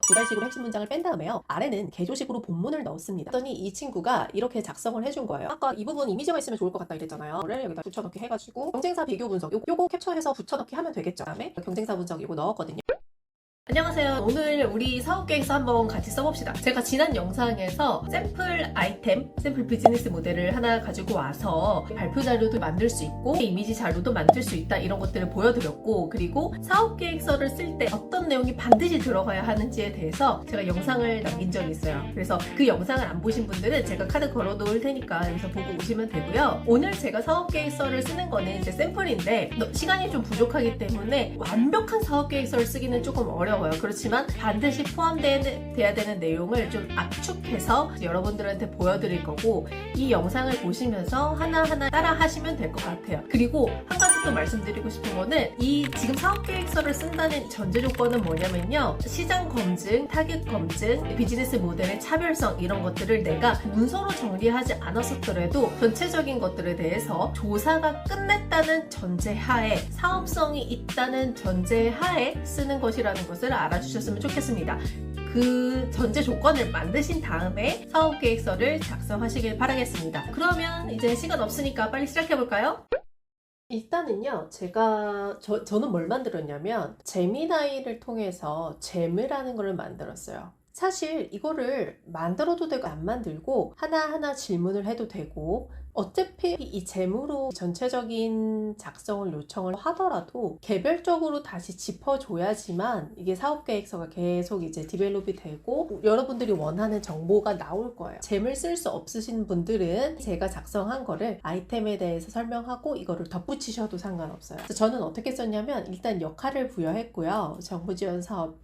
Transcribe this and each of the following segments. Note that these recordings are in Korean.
두달식으로 핵심 문장을 뺀 다음에요. 아래는 개조식으로 본문을 넣었습니다. 그랬더니 이 친구가 이렇게 작성을 해준 거예요. 아까 이 부분 이미지가 있으면 좋을 것 같다 이랬잖아요. 이거를 여기다 붙여넣기 해가지고 경쟁사 비교 분석 요거 캡처해서 붙여넣기 하면 되겠죠. 그다음에 경쟁사 분석 이거 넣었거든요. 안녕하세요. 오늘 우리 사업계획서 한번 같이 써봅시다. 제가 지난 영상에서 샘플 아이템, 샘플 비즈니스 모델을 하나 가지고 와서 발표 자료도 만들 수 있고 이미지 자료도 만들 수 있다 이런 것들을 보여드렸고, 그리고 사업계획서를 쓸 때 어떤 내용이 반드시 들어가야 하는지에 대해서 제가 영상을 남긴 적이 있어요. 그래서 그 영상을 안 보신 분들은 제가 카드 걸어 놓을 테니까 여기서 보고 오시면 되고요. 오늘 제가 사업계획서를 쓰는 거는 이제 샘플인데 시간이 좀 부족하기 때문에 완벽한 사업계획서를 쓰기는 조금 어려워요. 그렇지만 반드시 포함돼야 되는 내용을 좀 압축해서 여러분들한테 보여드릴 거고, 이 영상을 보시면서 하나하나 따라 하시면 될 것 같아요. 그리고 한 가지 또 말씀드리고 싶은 거는, 이 지금 사업계획서를 쓴다는 전제 조건은 뭐냐면요, 시장 검증, 타겟 검증, 비즈니스 모델의 차별성 이런 것들을 내가 문서로 정리하지 않았었더라도 전체적인 것들에 대해서 조사가 끝냈다는 전제하에, 사업성이 있다는 전제하에 쓰는 것이라는 것을 알아주셨으면 좋겠습니다. 그 전제 조건을 만드신 다음에 사업계획서를 작성하시길 바라겠습니다. 그러면 이제 시간 없으니까 빨리 시작해볼까요? 일단은요, 저는 뭘 만들었냐면 제미나이를 통해서 잼이라는 걸 만들었어요. 사실 이거를 만들어도 되고 안 만들고 하나하나 질문을 해도 되고, 어차피 이 잼으로 전체적인 작성을 요청을 하더라도 개별적으로 다시 짚어줘야지만 이게 사업계획서가 계속 이제 디벨롭이 되고 여러분들이 원하는 정보가 나올 거예요. 잼을 쓸 수 없으신 분들은 제가 작성한 거를 아이템에 대해서 설명하고 이거를 덧붙이셔도 상관없어요. 그래서 저는 어떻게 썼냐면, 일단 역할을 부여했고요. 정부지원 사업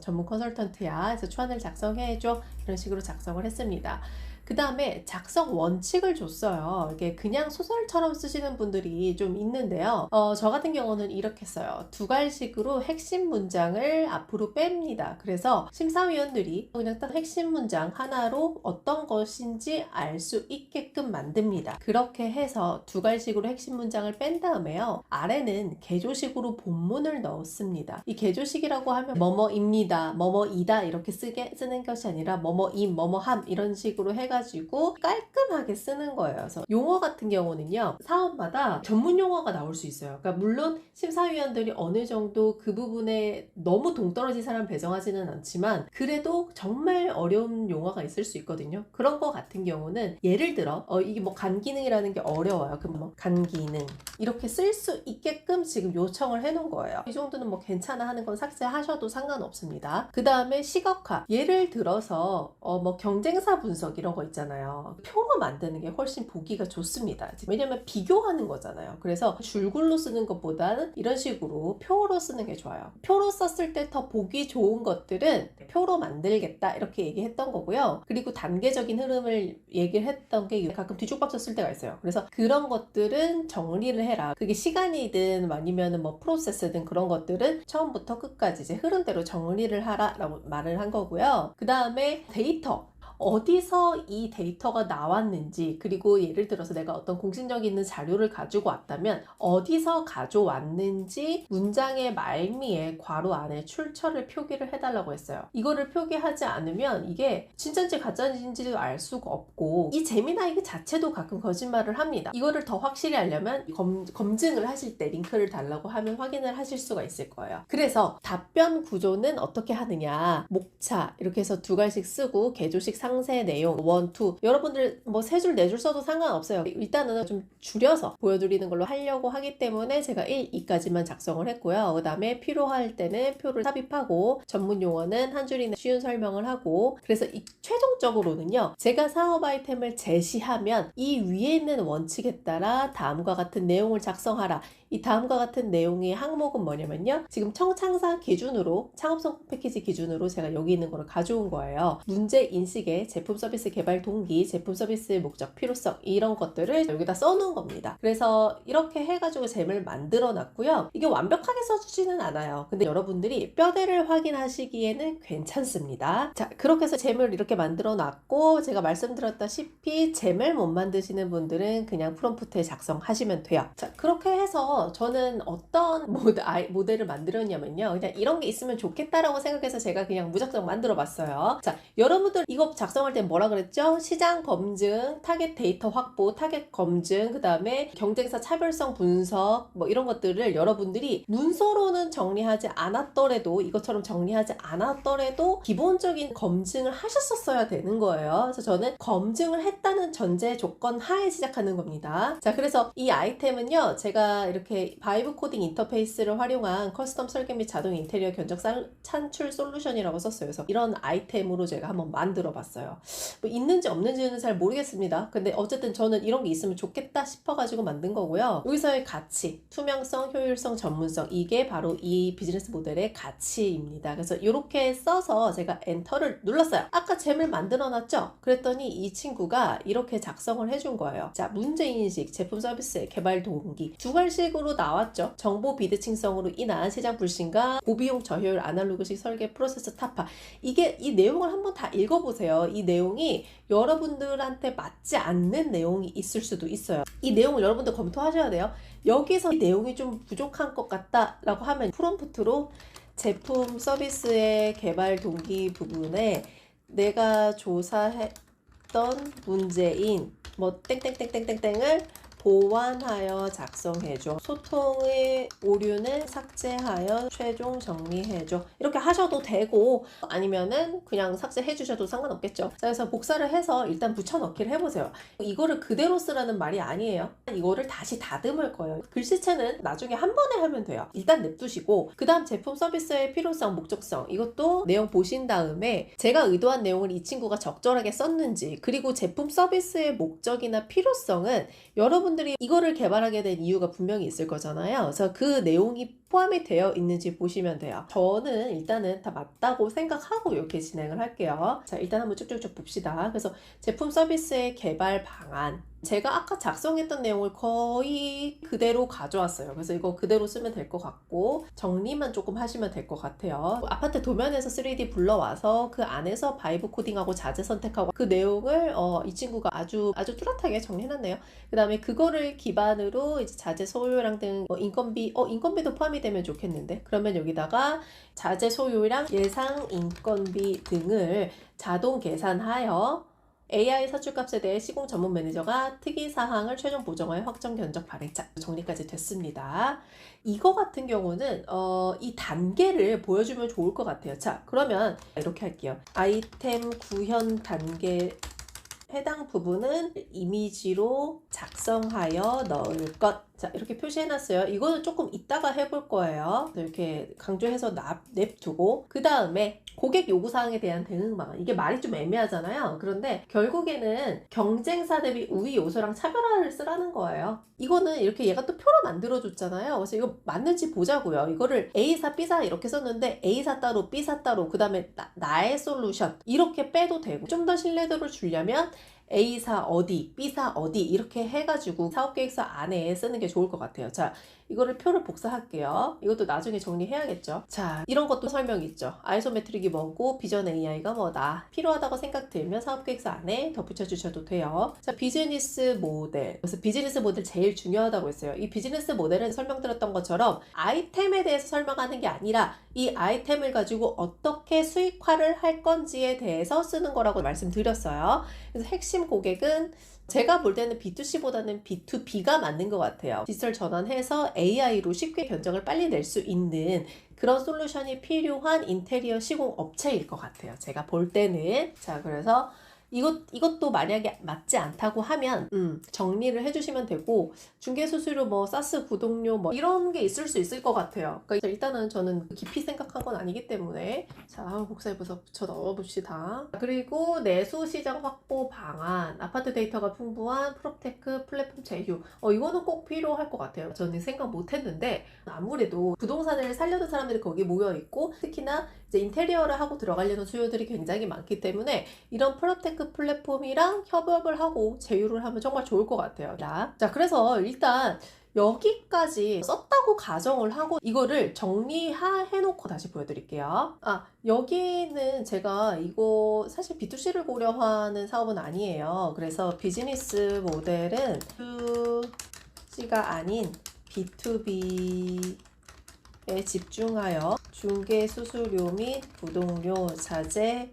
전문 컨설턴트야, 그래서 초안을 작성해줘, 이런 식으로 작성을 했습니다. 그 다음에 작성 원칙을 줬어요. 이게 그냥 소설처럼 쓰시는 분들이 좀 있는데요. 저 같은 경우는 이렇게 써요. 두갈식으로 핵심 문장을 앞으로 뺍니다. 그래서 심사위원들이 그냥 딱 핵심 문장 하나로 어떤 것인지 알 수 있게끔 만듭니다. 그렇게 해서 두갈식으로 핵심 문장을 뺀 다음에요, 아래는 개조식으로 본문을 넣었습니다. 이 개조식이라고 하면 뭐뭐입니다, 뭐뭐이다 이렇게 쓰는 것이 아니라 뭐뭐임, 뭐뭐함 이런 식으로 해가지고 깔끔하게 쓰는 거예요. 그래서 용어 같은 경우는요, 사업마다 전문 용어가 나올 수 있어요. 그러니까 물론 심사위원들이 어느 정도 그 부분에 너무 동떨어진 사람 배정하지는 않지만 그래도 정말 어려운 용어가 있을 수 있거든요. 그런 거 같은 경우는 예를 들어 이게 뭐 간기능이라는 게 어려워요. 그럼 뭐 간기능 이렇게 쓸 수 있게끔 지금 요청을 해놓은 거예요. 이 정도는 뭐 괜찮아 하는 건 삭제하셔도 상관없습니다. 그 다음에 시각화, 예를 들어서 뭐 경쟁사 분석 이런 거 있잖아요. 표로 만드는 게 훨씬 보기가 좋습니다. 왜냐면 비교하는 거잖아요. 그래서 줄글로 쓰는 것보다는 이런 식으로 표로 쓰는 게 좋아요. 표로 썼을 때 더 보기 좋은 것들은 표로 만들겠다 이렇게 얘기했던 거고요. 그리고 단계적인 흐름을 얘기를 했던 게 가끔 뒤죽박죽 쓸 때가 있어요. 그래서 그런 것들은 정리를 해라. 그게 시간이든 아니면 뭐 프로세스든 그런 것들은 처음부터 끝까지 이제 흐름대로 정리를 하라 라고 말을 한 거고요. 그 다음에 데이터, 어디서 이 데이터가 나왔는지, 그리고 예를 들어서 내가 어떤 공신력 있는 자료를 가지고 왔다면 어디서 가져왔는지 문장의 말미에 괄호 안에 출처를 표기를 해달라고 했어요. 이거를 표기하지 않으면 이게 진짜인지 가짜인지도 알 수가 없고, 이 제미나이 자체도 가끔 거짓말을 합니다. 이거를 더 확실히 알려면 검증을 하실 때 링크를 달라고 하면 확인을 하실 수가 있을 거예요. 그래서 답변 구조는 어떻게 하느냐, 목차 이렇게 해서 두 갈씩 쓰고 개조식 상세 내용 1, 2 여러분들 뭐 3줄 4줄 써도 상관없어요. 일단은 좀 줄여서 보여드리는 걸로 하려고 하기 때문에 제가 1, 2까지만 작성을 했고요. 그 다음에 필요할 때는 표를 삽입하고 전문 용어는 한 줄이나 쉬운 설명을 하고, 그래서 최종적으로는요, 제가 사업 아이템을 제시하면 이 위에 있는 원칙에 따라 다음과 같은 내용을 작성하라. 이 다음과 같은 내용의 항목은 뭐냐면요, 지금 청창사 기준으로, 창업성 패키지 기준으로 제가 여기 있는 거를 가져온 거예요. 문제 인식에 제품 서비스 개발 동기, 제품 서비스의 목적, 필요성 이런 것들을 여기다 써놓은 겁니다. 그래서 이렇게 해가지고 잼을 만들어 놨고요. 이게 완벽하게 써주지는 않아요. 근데 여러분들이 뼈대를 확인하시기에는 괜찮습니다. 자, 그렇게 해서 잼을 이렇게 만들어 놨고, 제가 말씀드렸다시피 잼을 못 만드시는 분들은 그냥 프롬프트에 작성하시면 돼요. 자, 그렇게 해서 그래서 저는 어떤 모델을 만들었냐면요. 그냥 이런 게 있으면 좋겠다라고 생각해서 제가 그냥 무작정 만들어 봤어요. 자, 여러분들 이거 작성할 때 뭐라 그랬죠? 시장 검증, 타겟 데이터 확보, 타겟 검증, 그 다음에 경쟁사 차별성 분석, 뭐 이런 것들을 여러분들이 문서로는 정리하지 않았더라도, 이것처럼 정리하지 않았더라도 기본적인 검증을 하셨었어야 되는 거예요. 그래서 저는 검증을 했다는 전제 조건 하에 시작하는 겁니다. 자, 그래서 이 아이템은요, 제가 이렇게 바이브 코딩 인터페이스를 활용한 커스텀 설계 및 자동 인테리어 견적 산출 솔루션이라고 썼어요. 그래서 이런 아이템으로 제가 한번 만들어 봤어요. 뭐 있는지 없는지는 잘 모르겠습니다. 근데 어쨌든 저는 이런 게 있으면 좋겠다 싶어가지고 만든 거고요. 여기서의 가치, 투명성, 효율성, 전문성, 이게 바로 이 비즈니스 모델의 가치입니다. 그래서 이렇게 써서 제가 엔터를 눌렀어요. 아까 잼을 만들어 놨죠? 그랬더니 이 친구가 이렇게 작성을 해준 거예요. 자, 문제인식, 제품 서비스의 개발 동기 두 갈식으로 나왔죠. 정보 비대칭성으로 인한 시장 불신과 고비용 저효율 아날로그식 설계 프로세스 타파. 이게 이 내용을 한번 다 읽어보세요. 이 내용이 여러분들한테 맞지 않는 내용이 있을 수도 있어요. 이 내용을 여러분들 검토하셔야 돼요. 여기서 이 내용이 좀 부족한 것 같다 라고 하면 프롬프트로 제품 서비스의 개발 동기 부분에 내가 조사했던 문제인 뭐 땡땡땡땡땡땡을 보완하여 작성해줘. 소통의 오류는 삭제하여 최종 정리해줘. 이렇게 하셔도 되고 아니면은 그냥 삭제해 주셔도 상관없겠죠. 자, 그래서 복사를 해서 일단 붙여넣기를 해보세요. 이거를 그대로 쓰라는 말이 아니에요. 이거를 다시 다듬을 거예요. 글씨체는 나중에 한 번에 하면 돼요. 일단 냅두시고 그 다음 제품 서비스의 필요성, 목적성 이것도 내용 보신 다음에 제가 의도한 내용을 이 친구가 적절하게 썼는지, 그리고 제품 서비스의 목적이나 필요성은 여러분들이 이거를 개발하게 된 이유가 분명히 있을 거잖아요. 그래서 그 내용이 포함이 되어 있는지 보시면 돼요. 저는 일단은 다 맞다고 생각하고 이렇게 진행을 할게요. 자, 일단 한번 쭉쭉쭉 봅시다. 그래서 제품 서비스의 개발 방안, 제가 아까 작성했던 내용을 거의 그대로 가져왔어요. 그래서 이거 그대로 쓰면 될 것 같고 정리만 조금 하시면 될 것 같아요. 아파트 도면에서 3D 불러와서 그 안에서 바이브 코딩하고 자재 선택하고 그 내용을 이 친구가 아주 뚜렷하게 정리해놨네요. 그 다음에 그거를 기반으로 이제 자재 소요량 등 인건비도 포함이 되면 좋겠는데, 그러면 여기다가 자재 소요량, 예상 인건비 등을 자동 계산하여 AI 사출값에 대해 시공 전문 매니저가 특이사항을 최종 보정하여 확정 견적 발행. 자, 정리까지 됐습니다. 이거 같은 경우는 이 단계를 보여주면 좋을 것 같아요. 자, 그러면 이렇게 할게요. 아이템 구현 단계 해당 부분은 이미지로 작성하여 넣을 것. 자, 이렇게 표시해놨어요. 이거는 조금 이따가 해볼 거예요. 이렇게 강조해서 냅두고 그 다음에 고객 요구사항에 대한 대응 방안. 이게 말이 좀 애매하잖아요. 그런데 결국에는 경쟁사 대비 우위 요소랑 차별화를 쓰라는 거예요. 이거는 이렇게 얘가 또 표로 만들어줬잖아요. 그래서 이거 맞는지 보자고요. 이거를 A사, B사 이렇게 썼는데 A사 따로, B사 따로, 그 다음에 나의 솔루션 이렇게 빼도 되고, 좀 더 신뢰도를 주려면 A사 어디, B사 어디 이렇게 해가지고 사업계획서 안에 쓰는 게 좋을 것 같아요. 자, 이거를 표를 복사할게요. 이것도 나중에 정리해야겠죠. 자, 이런 것도 설명이 있죠. 아이소메트릭이 뭐고 비전 AI가 뭐다. 필요하다고 생각 들면 사업계획서 안에 덧붙여 주셔도 돼요. 자, 비즈니스 모델. 그래서 비즈니스 모델 제일 중요하다고 했어요. 이 비즈니스 모델은 설명드렸던 것처럼 아이템에 대해서 설명하는 게 아니라 이 아이템을 가지고 어떻게 수익화를 할 건지에 대해서 쓰는 거라고 말씀드렸어요. 그래서 핵심 고객은 제가 볼 때는 B2C보다는 B2B가 맞는 것 같아요. 디지털 전환해서 AI로 쉽게 견적을 빨리 낼 수 있는 그런 솔루션이 필요한 인테리어 시공 업체일 것 같아요. 제가 볼 때는. 자, 그래서 이것도 만약에 맞지 않다고 하면 정리를 해주시면 되고, 중개수수료, 뭐 사스 구독료 뭐 이런 게 있을 수 있을 것 같아요. 그러니까 일단은 저는 깊이 생각한 건 아니기 때문에 자, 복사해서 붙여 넣어봅시다. 그리고 내수시장 확보 방안, 아파트 데이터가 풍부한 프롭테크 플랫폼 제휴. 이거는 꼭 필요할 것 같아요. 저는 생각 못했는데 아무래도 부동산을 살려는 사람들이 거기 모여있고, 특히나 이제 인테리어를 하고 들어가려는 수요들이 굉장히 많기 때문에 이런 프로테크 플랫폼이랑 협업을 하고 제휴를 하면 정말 좋을 것 같아요. 자, 그래서 일단 여기까지 썼다고 가정을 하고 이거를 정리해놓고 다시 보여드릴게요. 여기는 제가 이거 사실 B2C를 고려하는 사업은 아니에요. 그래서 비즈니스 모델은 B2C가 아닌 B2B에 집중하여 중개 수수료 및 부동료, 자재,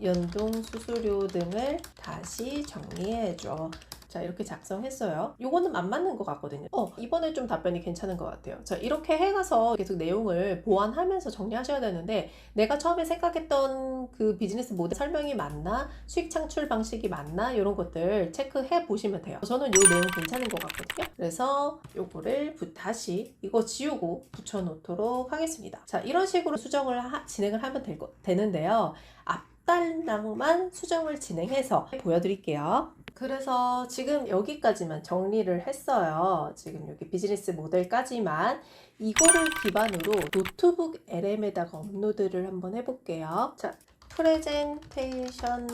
연동 수수료 등을 다시 정리해줘. 자, 이렇게 작성했어요. 요거는 안 맞는 것 같거든요. 이번에 좀 답변이 괜찮은 것 같아요. 자, 이렇게 해가서 계속 내용을 보완하면서 정리하셔야 되는데, 내가 처음에 생각했던 그 비즈니스 모델 설명이 맞나? 수익 창출 방식이 맞나? 이런 것들 체크해 보시면 돼요. 저는 요 내용 괜찮은 것 같거든요. 그래서 요거를 다시 이거 지우고 붙여놓도록 하겠습니다. 자, 이런 식으로 수정을 진행을 하면 되는데요. 앞달랑만 수정을 진행해서 보여드릴게요. 그래서 지금 여기까지만 정리를 했어요. 지금 여기 비즈니스 모델까지만. 이거를 기반으로 노트북 LM에다가 업로드를 한번 해볼게요. 자, 프레젠테이션을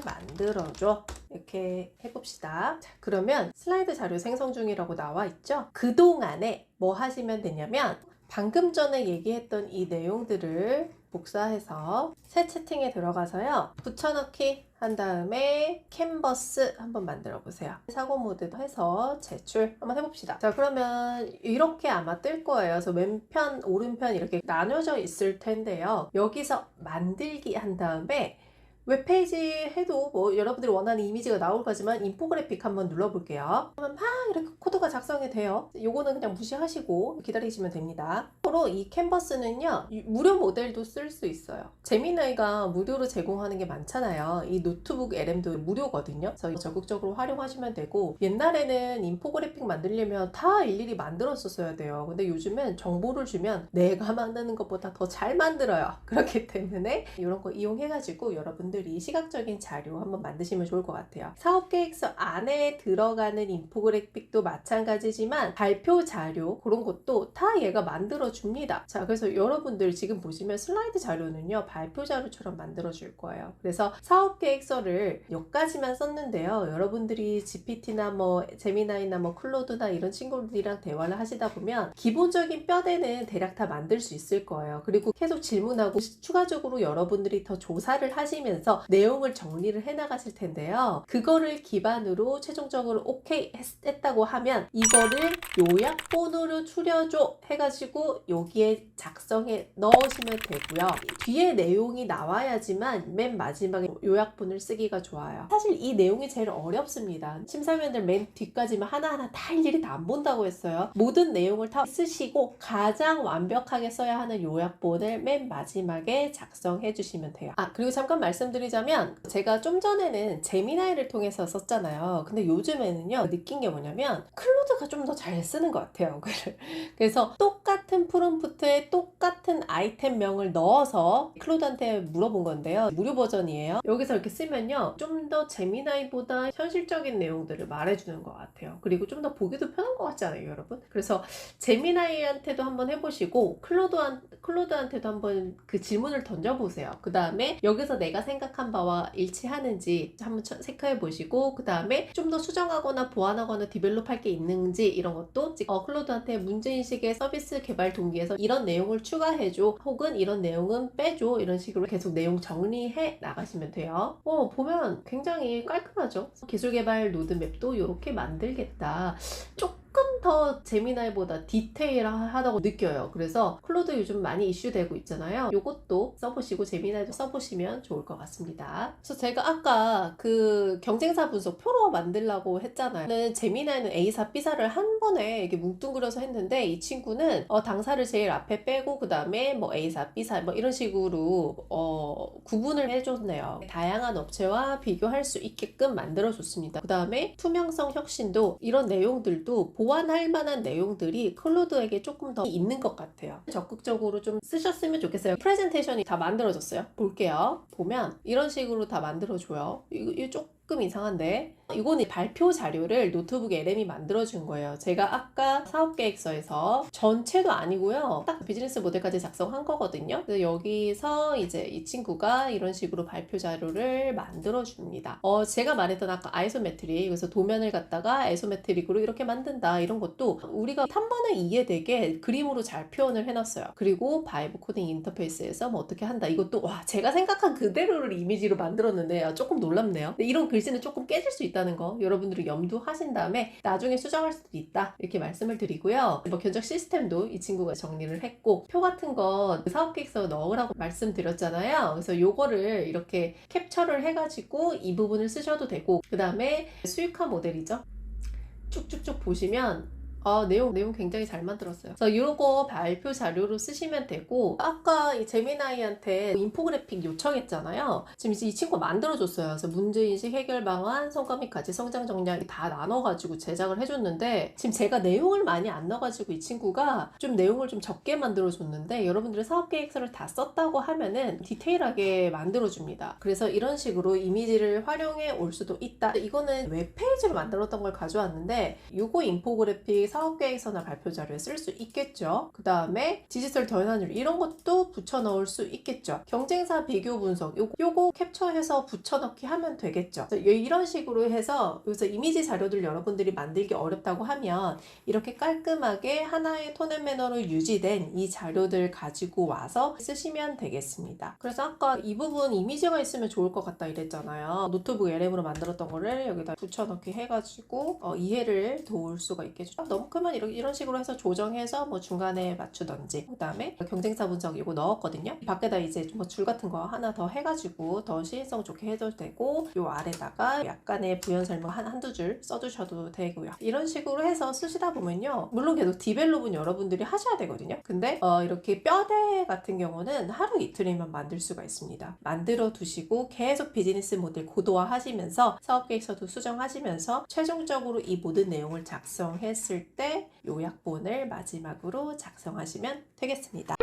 만들어줘. 이렇게 해봅시다. 자, 그러면 슬라이드 자료 생성 중이라고 나와 있죠? 그동안에 뭐 하시면 되냐면 방금 전에 얘기했던 이 내용들을 복사해서 새 채팅에 들어가서요. 붙여넣기 한 다음에 캔버스 한번 만들어 보세요. 사고 모드도 해서 제출 한번 해봅시다. 자, 그러면 이렇게 아마 뜰 거예요. 그래서 왼편, 오른편 이렇게 나눠져 있을 텐데요. 여기서 만들기 한 다음에 웹페이지 해도 뭐 여러분들이 원하는 이미지가 나올 거지만 인포그래픽 한번 눌러볼게요. 그러면 막 이렇게 코드가 작성이 돼요. 요거는 그냥 무시하시고 기다리시면 됩니다. 참고로 이 캔버스는요, 무료 모델도 쓸 수 있어요. 제미나이가 무료로 제공하는 게 많잖아요. 이 노트북 LM도 무료거든요. 그래서 적극적으로 활용하시면 되고, 옛날에는 인포그래픽 만들려면 다 일일이 만들었었어야 돼요. 근데 요즘엔 정보를 주면 내가 만드는 것보다 더 잘 만들어요. 그렇기 때문에 이런 거 이용해가지고 여러분들이 시각적인 자료 한번 만드시면 좋을 것 같아요. 사업계획서 안에 들어가는 인포그래픽도 마찬가지지만 발표 자료 그런 것도 다 얘가 만들어 줍니다. 자, 그래서 여러분들 지금 보시면 슬라이드 자료는요, 발표 자료처럼 만들어 줄 거예요. 그래서 사업계획서를 여기까지만 썼는데요. 여러분들이 GPT나 뭐 제미나이나 뭐 클로드나 이런 친구들이랑 대화를 하시다 보면 기본적인 뼈대는 대략 다 만들 수 있을 거예요. 그리고 계속 질문하고 추가적으로 여러분들이 더 조사를 하시면서 내용을 정리를 해 나가실 텐데요. 그거를 기반으로 최종적으로 오케이 했다고 하면 이거를 요약본으로 추려줘 해가지고 여기에 작성해 넣으시면 되고요. 뒤에 내용이 나와야지만 맨 마지막에 요약본을 쓰기가 좋아요. 사실 이 내용이 제일 어렵습니다. 심사위원들 맨 뒤까지만 하나하나 다 일일이 다 안 본다고 했어요. 모든 내용을 다 쓰시고 가장 완벽하게 써야 하는 요약본을 맨 마지막에 작성해 주시면 돼요. 그리고 잠깐 말씀드리자면 제가 좀 전에는 제미나이를 통해서 썼잖아요. 근데 요즘에는요, 느낀 게 뭐냐면 클로드가 좀 더 잘 쓰는 것 같아요. 그래서 똑같은 프롬프트에 똑같은 아이템명을 넣어서 클로드한테 물어본 건데요. 무료 버전이에요. 여기서 이렇게 쓰면요, 좀 더 제미나이보다 현실적인 내용들을 말해주는 것 같아요. 그리고 좀 더 보기도 편한 것 같지 않아요, 여러분? 그래서 제미나이한테도 한번 해보시고 클로드한테도 한번 그 질문을 던져보세요. 그 다음에 여기서 내가 생각한 바와 일치하는지 한번 체크해 보시고, 그 다음에 좀 더 수정하거나 보완하거나 디벨롭할 게 있는지 이런 것도 클로드한테 문제인식의 서비스 개발 동기에서 이런 내용을 추가해줘, 혹은 이런 내용은 빼줘, 이런 식으로 계속 내용 정리해 나가시면 돼요. 보면 굉장히 깔끔하죠. 기술 개발 로드맵도 이렇게 만들겠다. 조금 더 제미나이보다 디테일하다고 느껴요. 그래서 클로드 요즘 많이 이슈되고 있잖아요. 요것도 써보시고 제미나이도 써보시면 좋을 것 같습니다. 그래서 제가 아까 그 경쟁사 분석 표로 만들라고 했잖아요. 제미나이는 A사, B사를 한 번에 이렇게 뭉뚱그려서 했는데, 이 친구는 당사를 제일 앞에 빼고 그 다음에 뭐 A사, B사 뭐 이런 식으로 구분을 해줬네요. 다양한 업체와 비교할 수 있게끔 만들어줬습니다. 그 다음에 투명성 혁신도, 이런 내용들도 보완할 만한 내용들이 클로드에게 조금 더 있는 것 같아요. 적극적으로 좀 쓰셨으면 좋겠어요. 프레젠테이션이 다 만들어졌어요. 볼게요. 보면 이런 식으로 다 만들어줘요. 이거 조금 이상한데, 이거는 발표 자료를 노트북 LM이 만들어준 거예요. 제가 아까 사업계획서에서 전체도 아니고요, 딱 비즈니스 모델까지 작성한 거거든요. 그래서 여기서 이제 이 친구가 이런 식으로 발표 자료를 만들어줍니다. 제가 말했던 아까 아이소메트릭, 그래서 도면을 갖다가 아이소메트릭으로 이렇게 만든다, 이런 것도 우리가 한 번에 이해되게 그림으로 잘 표현을 해놨어요. 그리고 바이브 코딩 인터페이스에서 뭐 어떻게 한다, 이것도 제가 생각한 그대로를 이미지로 만들었는데 조금 놀랍네요. 이런 글씨는 조금 깨질 수 있다는 거 여러분들이 염두하신 다음에 나중에 수정할 수도 있다 이렇게 말씀을 드리고요. 뭐 견적 시스템도 이 친구가 정리를 했고 표 같은 거 사업계획서 넣으라고 말씀드렸잖아요. 그래서 요거를 이렇게 캡처를 해가지고 이 부분을 쓰셔도 되고, 그 다음에 수익화 모델이죠. 쭉쭉쭉 보시면 내용 굉장히 잘 만들었어요. 그래서 이거 발표 자료로 쓰시면 되고, 아까 이 제미나이한테 인포그래픽 요청했잖아요. 지금 이제 이 친구가 만들어줬어요. 그래서 문제인식, 해결 방안, 성과 및 가치, 성장 정략이 다 나눠가지고 제작을 해줬는데, 지금 제가 내용을 많이 안 넣어가지고 이 친구가 좀 내용을 좀 적게 만들어줬는데, 여러분들이 사업계획서를 다 썼다고 하면은 디테일하게 만들어줍니다. 그래서 이런 식으로 이미지를 활용해 올 수도 있다. 이거는 웹페이지로 만들었던 걸 가져왔는데, 요거 인포그래픽 사업계획서나 발표 자료에 쓸 수 있겠죠. 그 다음에 디지털 전환율 이런 것도 붙여 넣을 수 있겠죠. 경쟁사 비교 분석 요거 캡처해서 붙여 넣기 하면 되겠죠. 이런 식으로 해서 여기서 이미지 자료들 여러분들이 만들기 어렵다고 하면 이렇게 깔끔하게 하나의 톤 앤 매너로 유지된 이 자료들 가지고 와서 쓰시면 되겠습니다. 그래서 아까 이 부분 이미지가 있으면 좋을 것 같다 이랬잖아요. 노트북 LM으로 만들었던 거를 여기다 붙여 넣기 해가지고 이해를 도울 수가 있겠죠. 너무 크면 이런 식으로 해서 조정해서 뭐 중간에 맞추던지, 그 다음에 경쟁사 분석 이거 넣었거든요. 밖에다 이제 뭐 줄 같은 거 하나 더 해가지고 더 시인성 좋게 해도 되고, 요 아래다가 약간의 부연 설명 한두 줄 써주셔도 되고요. 이런 식으로 해서 쓰시다 보면요, 물론 계속 디벨롭은 여러분들이 하셔야 되거든요. 근데 이렇게 뼈대 같은 경우는 하루 이틀이면 만들 수가 있습니다. 만들어 두시고 계속 비즈니스 모델 고도화 하시면서 사업계획서도 수정하시면서 최종적으로 이 모든 내용을 작성했을 때 요약본을 마지막으로 작성하시면 되겠습니다.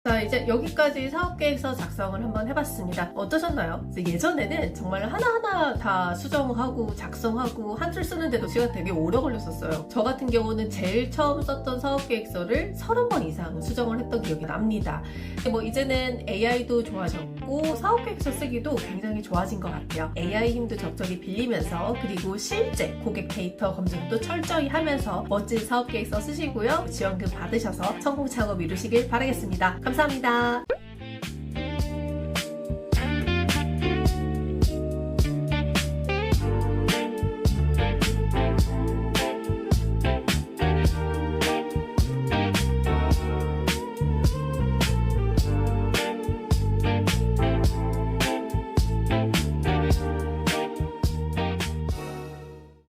자, 이제 여기까지 사업계획서 작성을 한번 해봤습니다. 어떠셨나요? 예전에는 정말 하나하나 다 수정하고 작성하고 한 줄 쓰는데도 시간 되게 오래 걸렸었어요. 저 같은 경우는 제일 처음 썼던 사업계획서를 30번 이상 수정을 했던 기억이 납니다. 뭐 이제는 AI도 좋아졌고 사업계획서 쓰기도 굉장히 좋아진 것 같아요. AI 힘도 적절히 빌리면서, 그리고 실제 고객 데이터 검증도 철저히 하면서 멋진 사업계획서 쓰시고요. 지원금 받으셔서 성공 창업 이루시길 바라겠습니다. 감사합니다.